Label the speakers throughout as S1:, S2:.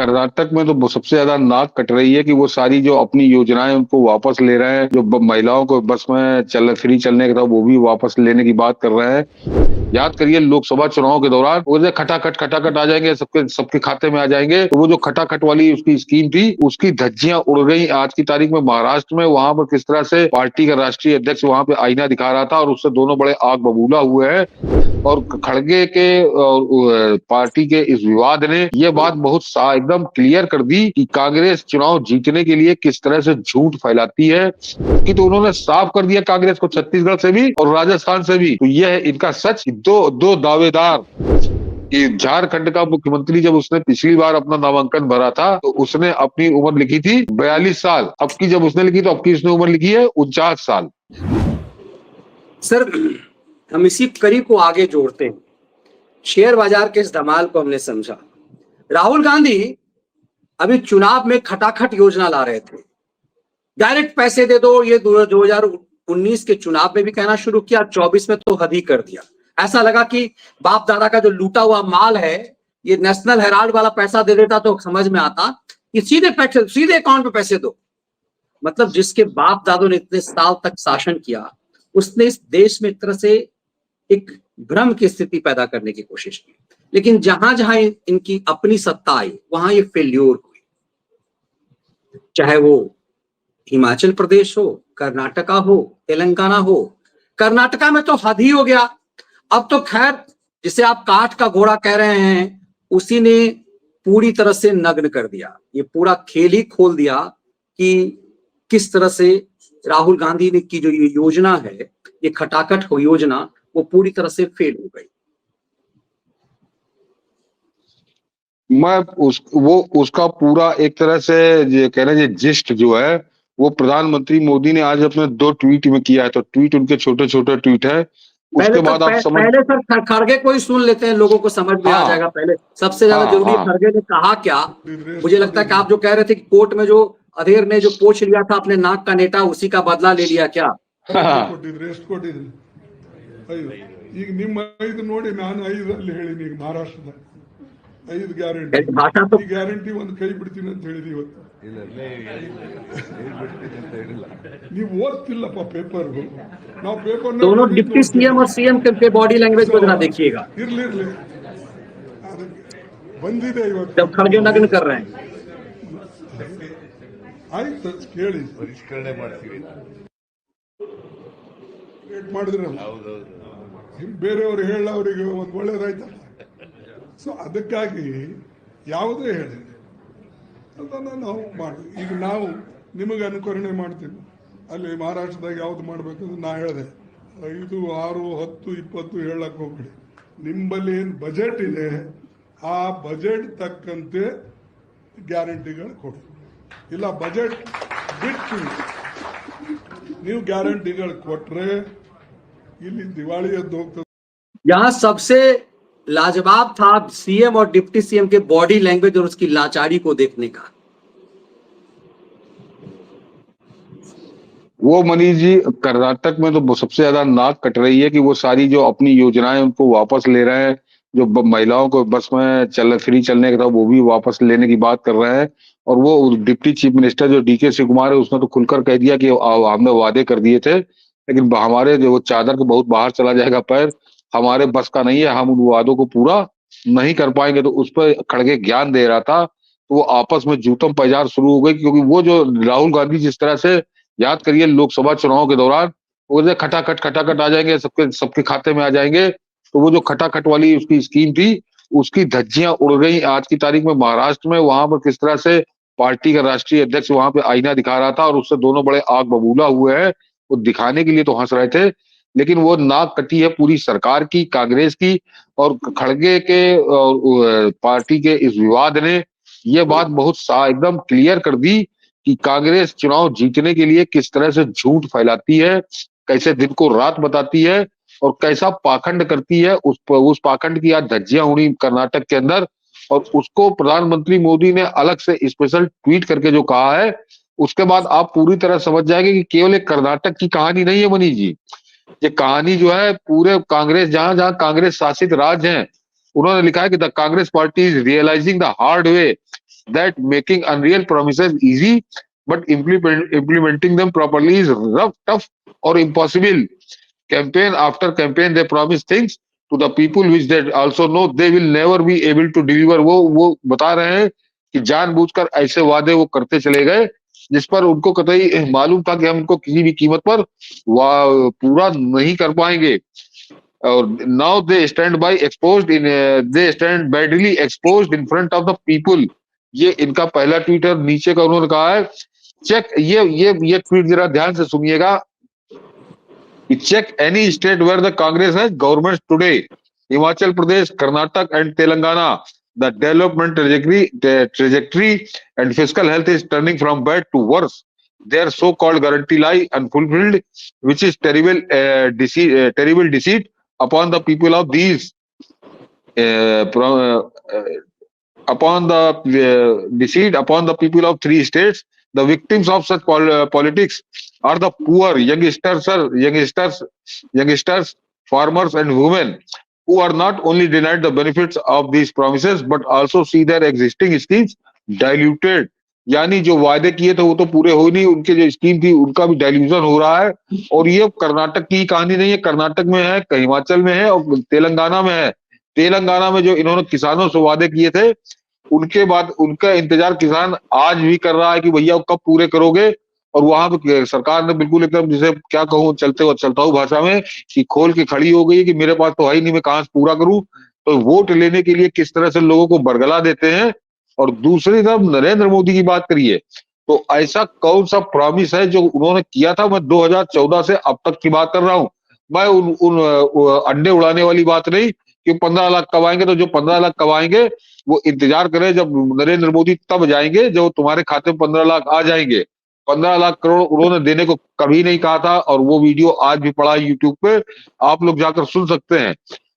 S1: कर्नाटक में तो सबसे ज्यादा नाक कट रही है कि वो सारी जो अपनी योजनाएं उनको वापस ले रहे हैं, जो महिलाओं को बस में फ्री चलने का था वो भी वापस लेने की बात कर रहे हैं। याद करिए लोकसभा चुनाव के दौरान वो खटाखट आ जाएंगे, सबके सबके खाते में आ जाएंगे। तो वो जो खटाखट वाली उसकी स्कीम थी उसकी धज्जियां उड़ गई। आज की तारीख में महाराष्ट्र में वहां पर किस तरह से पार्टी का राष्ट्रीय अध्यक्ष वहां पे आईना दिखा रहा था और उससे दोनों बड़े आग बबूला हुए हैं। और खड़गे के पार्टी के इस विवाद ने ये बात बहुत एकदम क्लियर कर दी कि कांग्रेस चुनाव जीतने के लिए किस तरह से झूठ फैलाती है। कि तो उन्होंने साफ कर दिया कांग्रेस को छत्तीसगढ़ से भी और राजस्थान से भी। तो यह है इनका सच। दो दावेदार कि झारखंड का मुख्यमंत्री जब उसने पिछली बार अपना नामांकन भरा था तो उसने अपनी उम्र लिखी थी 42 साल। अब की जब उसने लिखी तो अब की उसने उम्र लिखी है 49 साल।
S2: सर, हम इसी कड़ी को आगे जोड़ते हैं। शेयर बाजार के इस धमाल को हमने समझा। राहुल गांधी अभी चुनाव में खटाखट योजना ला रहे थे, डायरेक्ट पैसे दे दो। ये 2019 के चुनाव में भी कहना शुरू किया, 24 में तो हद ही कर दिया। ऐसा लगा कि बाप दादा का जो लूटा हुआ माल है, ये नेशनल हेराल्ड वाला पैसा दे देता तो समझ में आता कि सीधे अकाउंट पे पैसे दो। मतलब जिसके बाप दादों ने इतने साल तक शासन किया, उसने इस देश में एक तरह से एक भ्रम की स्थिति पैदा करने की कोशिश की। लेकिन जहां जहां इनकी अपनी सत्ता आई वहां ये फेल्योर हुई। चाहे वो हिमाचल प्रदेश हो, कर्नाटका हो, तेलंगाना हो। कर्नाटका में तो हद ही हो गया। अब तो खैर जिसे आप काठ का घोड़ा कह रहे हैं उसी ने पूरी तरह से नग्न कर दिया। ये पूरा खेल ही खोल दिया कि किस तरह से राहुल गांधी ने की जो ये योजना है, ये खटाखट हो योजना, वो पूरी तरह से फेल हो गई।
S1: मैं उसका पूरा एक तरह से ये कह रहे हैं जिस्ट जो है वो प्रधानमंत्री मोदी ने आज अपने 2 ट्वीट में किया है। तो ट्वीट उनके छोटे छोटे ट्वीट है। उसके बाद आप समझ
S2: पहले सर खड़गे को ही सुन लेते हैं, लोगों को समझ में आ जाएगा। पहले सबसे ज्यादा जरूरी खड़गे ने कहा क्या। मुझे लगता है कि आप जो कह रहे थे कि कोर्ट में जो अधेर ने जो पोछ लिया था अपने नाक का नेटा, उसी का बदला ले लिया क्या।
S3: ಈಗ ನಿಮ್ಮ 5 ನೋಡಿ ನಾನು 5ರಲ್ಲಿ ಹೇಳಿನಿ। ಈಗ ಮಹಾರಾಷ್ಟ್ರದ 5 ಗ್ಯಾರಂಟಿ, ಈ ಗ್ಯಾರಂಟಿ ಒಂದು ಕೈ ಬಿಡ್ತೀನಿ ಅಂತ ಹೇಳಿದ್ವಿ ಇವತ್ತು। ನೀವು ಓದ್ತಿಲ್ಲಪ್ಪ पेपर। ನಾವು पेपर
S2: दोनों डिप्टी सीएम और सीएम के बॉडी लैंग्वेज को जरा देखिएगा।
S3: इरली ಬಂದಿದೆ ಇವತ್ತು
S2: जब खड़गे नग्न कर रहे हैं।
S3: ಆಯ್ತು ಕೇಳಿ ಪರಿಷ್ಕರಣೆ ಮಾಡ್ತೀವಿ ಮಾಡಿದ್ರಲ್ಲ, ಬೇರೆಯವರು ಹೇಳ ಅವರಿಗೆ ಒಂದು ಒಳ್ಳೇದಾಯ್ತಲ್ಲ। ಸೊ ಅದಕ್ಕಾಗಿ ಯಾವುದೇ ಹೇಳಿ ಅದನ್ನು ನಾವು ಮಾಡಿ, ಈಗ ನಾವು ನಿಮಗೆ ಅನುಕರಣೆ ಮಾಡ್ತೀವಿ। ಅಲ್ಲಿ ಮಹಾರಾಷ್ಟ್ರದಾಗ ಯಾವ್ದು ಮಾಡ್ಬೇಕಂದ್ರೆ ನಾ ಹೇಳಿದೆ 5, 6, 10, 20 ಹೇಳಕ್ ಹೋಗ್ಬಿಡಿ। ನಿಮ್ಮಲ್ಲಿ ಏನು ಬಜೆಟ್ ಇದೆ ಆ ಬಜೆಟ್ ತಕ್ಕಂತೆ ಗ್ಯಾರಂಟಿಗಳು ಕೊಡಿ। ಇಲ್ಲ ಬಜೆಟ್ ಬಿಟ್ಟು ನೀವು ಗ್ಯಾರಂಟಿಗಳು ಕೊಟ್ರೆ ಇಲ್ಲಿ ದಿವಾಳಿ ಎದ್ದು ಹೋಗ್ತದೆ।
S2: यहाँ सबसे लाजवाब था सीएम और डिप्टी सीएम के बॉडी लैंग्वेज और उसकी लाचारी को देखने का।
S1: वो मनीष जी कर्नाटक में तो सबसे ज्यादा नाक कट रही है कि वो सारी जो अपनी योजनाएं उनको वापस ले रहे हैं, जो महिलाओं को बस में फ्री चलने का था वो भी वापस लेने की बात कर रहे हैं। और वो डिप्टी चीफ मिनिस्टर जो डीके शिव कुमार है उसने तो खुलकर कह दिया कि हमने वादे कर दिए थे, लेकिन हमारे जो चादर के बहुत बाहर चला जाएगा पैर, हमारे बस का नहीं है, हम उन वादों को पूरा नहीं कर पाएंगे। तो उस पर खड़गे ज्ञान दे रहा था। तो वो आपस में जूतम पैजार शुरू हो गई, क्योंकि वो जो राहुल गांधी जिस तरह से, याद करिए लोकसभा चुनाव के दौरान वो खटाखट आ जाएंगे, सबके सबके खाते में आ जाएंगे। तो वो जो खटाखट वाली उसकी स्कीम थी उसकी धज्जियां उड़ गई। आज की तारीख में महाराष्ट्र में वहां पर किस तरह से पार्टी का राष्ट्रीय अध्यक्ष वहां पे आईना दिखा रहा था और उससे दोनों बड़े आग बबूला हुए हैं। वो दिखाने के लिए तो हंस रहे थे, लेकिन वो नाक कटी है पूरी सरकार की, कांग्रेस की। और खड़गे के पार्टी के इस विवाद ने ये बात बहुत एकदम क्लियर कर दी कि कांग्रेस चुनाव जीतने के लिए किस तरह से झूठ फैलाती है, कैसे दिन को रात बताती है और कैसा पाखंड करती है। उस पाखंड की आज धज्जियां उड़ी कर्नाटक के अंदर। और उसको प्रधानमंत्री मोदी ने अलग से स्पेशल ट्वीट करके जो कहा है, उसके बाद आप पूरी तरह समझ जाएंगे कि केवल एक कर्नाटक की कहानी नहीं है मनीष जी। ये कहानी जो है पूरे कांग्रेस, जहां जहां कांग्रेस शासित राज्य हैं, उन्होंने लिखा है कि the Congress party is realising the hard way that making unreal promises easy, but implementing them properly is rough, tough, or impossible. Campaign after campaign, they promise things to the people which they also know they will never be able to deliver. वो बता रहे हैं कि जानबूझकर ऐसे वादे वो करते चले गए जिस पर उनको कतई मालूम था कि हम उनको किसी भी कीमत पर पूरा नहीं कर पाएंगे। और now they stand badly exposed in front of the people. ये इनका पहला ट्वीट है। नीचे का उन्होंने कहा है चेक, ये ट्वीट जरा ध्यान से सुनिएगा। Check any state where the Congress has governments today. Himachal Pradesh, Karnataka and Telangana. The development trajectory and fiscal health is turning from bad to worse. Their so-called guarantee lie unfulfilled, which is terrible deceit upon the people of these upon the deceit upon the people of three states. The victims of such politics are the poor, youngsters, farmers, and women who are not only denied the benefits of these promises but also see their existing schemes diluted. यानी जो वादे किए थे वो तो पूरे हो ही नहीं, उनके जो स्कीम थी उनका भी डाइल्यूशन हो रहा है। और ये कर्नाटक की कहानी नहीं है, कर्नाटक में है, हिमाचल में है और तेलंगाना में है। तेलंगाना में जो इन्होंने किसानों से वादे किए थे उनके बाद उनका इंतजार किसान आज भी कर रहा है कि भैया कब पूरे करोगे। और वहां पे सरकार ने बिल्कुल एकदम, जिसे क्या कहूँ, चलता हूँ भाषा में कि खोल के खड़ी हो गई कि मेरे पास तो है ही नहीं, मैं कहां से पूरा करूं। तो वोट लेने के लिए किस तरह से लोगों को बरगला देते हैं। और दूसरी तरफ नरेंद्र मोदी की बात करिए तो ऐसा कौन सा प्रॉमिस है जो उन्होंने किया था। मैं 2014 से अब तक की बात कर रहा हूं। मैं उन अंडे उड़ाने वाली बात नहीं कि 15 लाख कब आएंगे। तो जो 15 लाख कब आएंगे वो इंतजार करें, जब नरेंद्र मोदी तब जाएंगे जब तुम्हारे खाते में 15 लाख आ जाएंगे। 15 लाख करोड़ उन्होंने देने को कभी नहीं कहा था और वो वीडियो आज भी पड़ा है यूट्यूब पे, आप लोग जाकर सुन सकते हैं।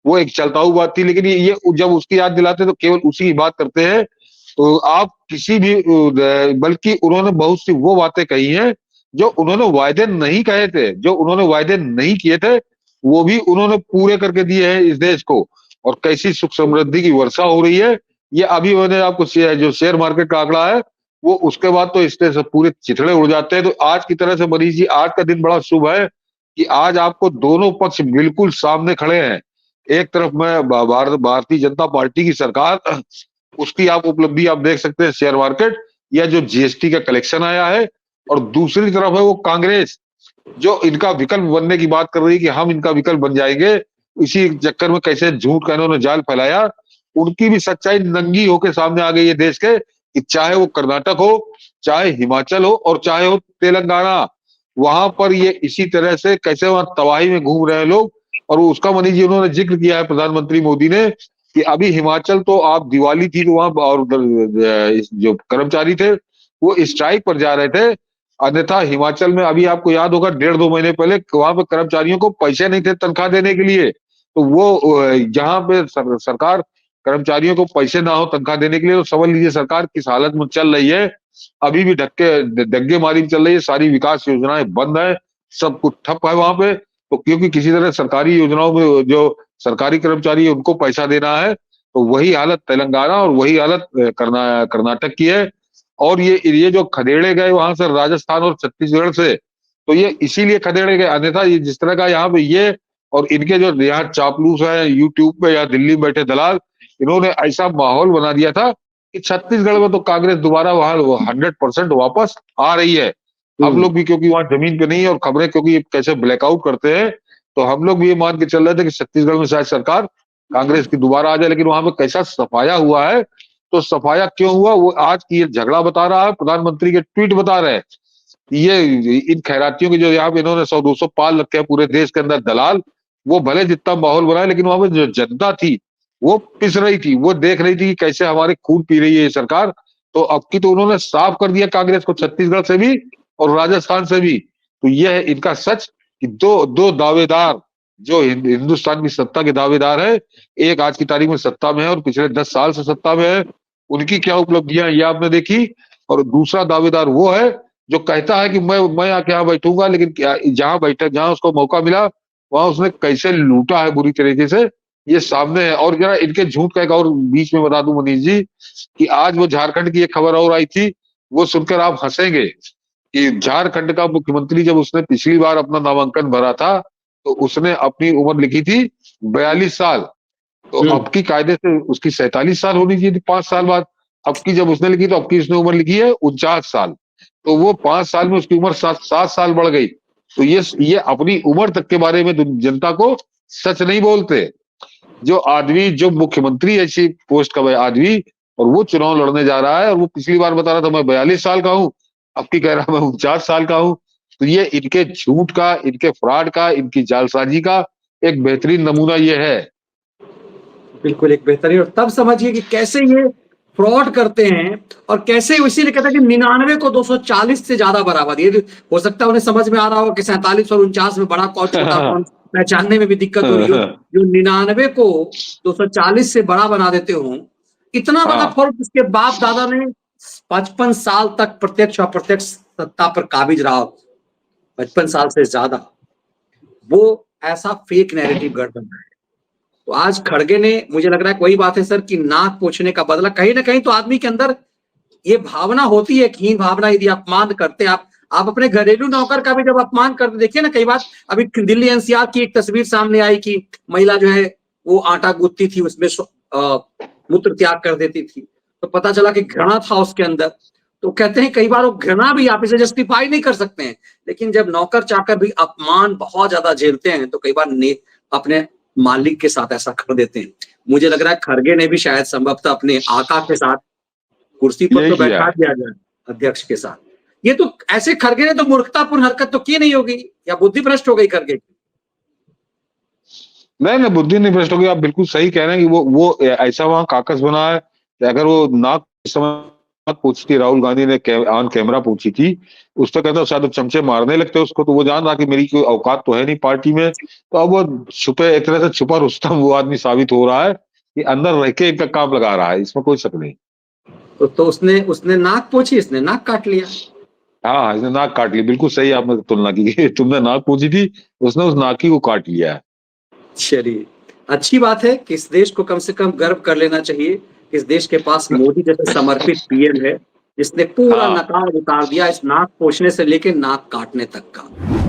S1: वो एक चलता हुआ बात थी, लेकिन ये जब उसकी याद दिलाते तो केवल उसी की बात करते हैं। तो आप किसी भी, बल्कि उन्होंने बहुत सी वो बातें कही हैं जो उन्होंने वायदे नहीं कहे थे, जो उन्होंने वायदे नहीं किए थे वो भी उन्होंने पूरे करके दिए हैं इस देश को। और कैसी सुख समृद्धि की वर्षा हो रही है। ये अभी मैंने आपको जो शेयर मार्केट का आंकड़ा है वो उसके बाद तो इससे सब पूरे चिथड़े उड़ जाते हैं। तो आज की तरह से मनीष जी, आज का दिन बड़ा शुभ है कि आज आपको दोनों पक्ष बिल्कुल सामने खड़े हैं। एक तरफ में भारतीय जनता पार्टी की सरकार, उसकी आप उपलब्धि आप देख सकते हैं, शेयर मार्केट या जो जीएसटी का कलेक्शन आया है। और दूसरी तरफ है वो कांग्रेस जो इनका विकल्प बनने की बात कर रही है कि हम इनका विकल्प बन जाएंगे। इसी चक्कर में कैसे झूठ का इन्होंने जाल फैलाया। उनकी भी सच्चाई नंगी होकर सामने आ गई है देश के, कि चाहे वो कर्नाटक हो, चाहे हिमाचल हो और चाहे हो तेलंगाना, वहां पर ये इसी तरह से कैसे वहां तबाही में घूम रहे हैं लोग। और उसका मनीष जी उन्होंने जिक्र किया है प्रधानमंत्री मोदी ने कि अभी हिमाचल तो आप दिवाली थी तो वहां और जो कर्मचारी थे वो स्ट्राइक पर जा रहे थे। अन्यथा हिमाचल में अभी आपको याद होगा 1.5-2 महीने पहले वहां पे कर्मचारियों को पैसे नहीं थे तनख्वाह देने के लिए। तो वो जहां पे सरकार कर्मचारियों को पैसे ना हो तनख्वाह देने के लिए, तो समझ लीजिए सरकार किस हालत में चल रही है। अभी भी डग्गे मारी चल रही है, सारी विकास योजनाएं बंद है, सब कुछ ठप है वहां पे। तो क्योंकि किसी तरह सरकारी योजनाओं में जो सरकारी कर्मचारी है उनको पैसा देना है। तो वही हालत तेलंगाना और वही हालत कर्नाटक की है। और ये जो खदेड़े गए वहां से राजस्थान और छत्तीसगढ़ से, तो ये इसीलिए खदेड़े गए। अन्यथा ये जिस तरह का यहाँ पे ये और इनके जो यहाँ चापलूस है यूट्यूब पे या दिल्ली में बैठे दलाल, इन्होंने ऐसा माहौल बना दिया था कि छत्तीसगढ़ में तो कांग्रेस दोबारा वहां 100% वापस आ रही है। हम लोग भी, क्योंकि वहां जमीन पे नहीं है और खबरें क्योंकि कैसे ब्लैकआउट करते हैं, तो हम लोग भी ये मान के चल रहे थे कि छत्तीसगढ़ में शायद सरकार कांग्रेस की दोबारा आ जाए। लेकिन वहां पे कैसा सफाया हुआ है। तो सफाया क्यों हुआ वो आज की ये झगड़ा बता रहा है, प्रधानमंत्री के ट्वीट बता रहे हैं। ये इन खैरातियों के जो यहाँ पे इन्होंने 100-200 पाल रखे हैं पूरे देश के अंदर दलाल, वो भले जितना माहौल बनाए लेकिन वहां पे जो जनता थी वो पिस रही थी, वो देख रही थी कि कैसे हमारे खून पी रही है ये सरकार। तो अब की तो उन्होंने साफ कर दिया कांग्रेस को, छत्तीसगढ़ से भी और राजस्थान से भी। तो यह है इनका सच कि दो दावेदार जो हिंदुस्तान की सत्ता के दावेदार है, एक आज की तारीख में सत्ता में है और पिछले 10 साल से सत्ता में है, उनकी क्या उपलब्धियां ये आपने देखी। और दूसरा दावेदार वो है जो कहता है कि मैं आके यहाँ बैठूंगा, लेकिन जहां उसको मौका मिला वहां उसने कैसे लूटा है बुरी तरीके से, ये सामने है। और जरा इनके झूठ का एक और बीच में बता दूं मनीष जी, कि आज वो झारखंड की एक खबर और आई थी, वो सुनकर आप हंसेंगे, कि झारखंड का मुख्यमंत्री जब उसने पिछली बार अपना नामांकन भरा था, तो उसने अपनी उम्र लिखी थी 42 साल। तो अब की कायदे से उसकी 47 साल होनी चाहिए थी 5 साल बाद। अब की जब उसने लिखी तो अब की उसने उम्र लिखी है 49 साल। तो वो 5 साल में उसकी उम्र 7 साल बढ़ गई। तो ये अपनी उम्र तक के बारे में जनता को सच नहीं बोलते। जो आदमी, जो मुख्यमंत्री ऐसी पोस्ट का आदमी, और वो चुनाव लड़ने जा रहा है, और वो पिछली बार बता रहा था मैं 42 साल का हूं, अब की कह रहा मैं 49 साल का हूं। तो ये इनके झूठ का, इनके फ्रॉड का, इनकी जालसाजी का एक बेहतरीन नमूना ये है।
S2: बिल्कुल एक बेहतरीन। और तब समझिए कि कैसे ये फ्रॉड करते हैं, और कैसे इसीलिए कहता है कि 99 को 240 से ज्यादा बराबर। ये हो सकता है उन्हें समझ में आ रहा हो कि 47 और 49 में बड़ा कौन छोटा कौन, पहचानने में भी दिक्कत हो रही हो। जो 99 को 240 से बड़ा बना देते हो, इतना बड़ा
S1: हाँ,
S2: फर्क जिसके बाप दादा ने 55 साल तक प्रत्यक्ष अप्रत्यक्ष सत्ता पर काबिज रहा, 55 साल से ज्यादा, वो ऐसा फेक नैरेटिव गढ़ बना है। तो आज खड़गे ने, मुझे लग रहा है वही बात है सर, कि नाक पोंछने का बदला। कहीं ना कहीं तो आदमी के अंदर ये भावना होती है, हीन भावना, यदि अपमान करते हैं आप अपने घरेलू नौकर का भी जब अपमान करते देखिए ना, कई बार अभी दिल्ली एनसीआर की एक तस्वीर सामने आई कि महिला जो है वो आटा गूंथती थी, उसमें मूत्र त्याग कर देती थी, तो पता चला कि घृणा था उसके अंदर। तो कहते हैं कई बार वो घृणा भी आप इसे जस्टिफाई नहीं कर सकते हैं, लेकिन जब नौकर चाकर भी अपमान बहुत ज्यादा झेलते हैं तो कई बार अपने मालिक के साथ ऐसा कर देते हैं। मुझे लग रहा है खड़गे ने भी शायद संभवतः अपने आका के साथ कुर्सी पर
S1: यही
S2: तो
S1: किया
S2: बैठा
S1: है।
S2: दिया जाए अध्यक्ष के साथ। ये तो ऐसे खड़गे ने तो मूर्खतापूर्ण हरकत तो की नहीं होगी, या बुद्धि भ्रष्ट हो गई खड़गे की।
S1: नहीं नहीं, बुद्धि नहीं भ्रष्ट होगी। आप बिल्कुल सही कह रहे हैं कि वो ऐसा वहां काकस बना है कि अगर वो नाक इस समय पूछी थी, राहुल गांधी ने ऑन कैमरा पूछी थी, उस पर कहता शायद चमचे मारने लगते उसको, तो वो जान रहा कि मेरी कोई औकात तो है नहीं पार्टी में। तो अब वो छुपे, एक तरह से छुपा रुस्तम वो आदमी साबित हो रहा है कि अंदर रह के इनका काम लगा रहा है, इसमें कोई शक नहीं।
S2: तो उसने उसने नाक पोछी, इसने नाक काट लिया।
S1: हाँ, इसने नाक काट ली, बिल्कुल सही आपने तुलना की। तुमने नाक पूछी थी, उसने उस नाकी को काट लिया है।
S2: चलिए, अच्छी बात है कि इस देश को कम से कम गर्व कर लेना चाहिए कि इस देश के पास मोदी जैसे समर्पित पीएम है, जिसने पूरा
S1: हाँ,
S2: नकाब उतार दिया इस नाक पोछने से लेकर नाक काटने तक का।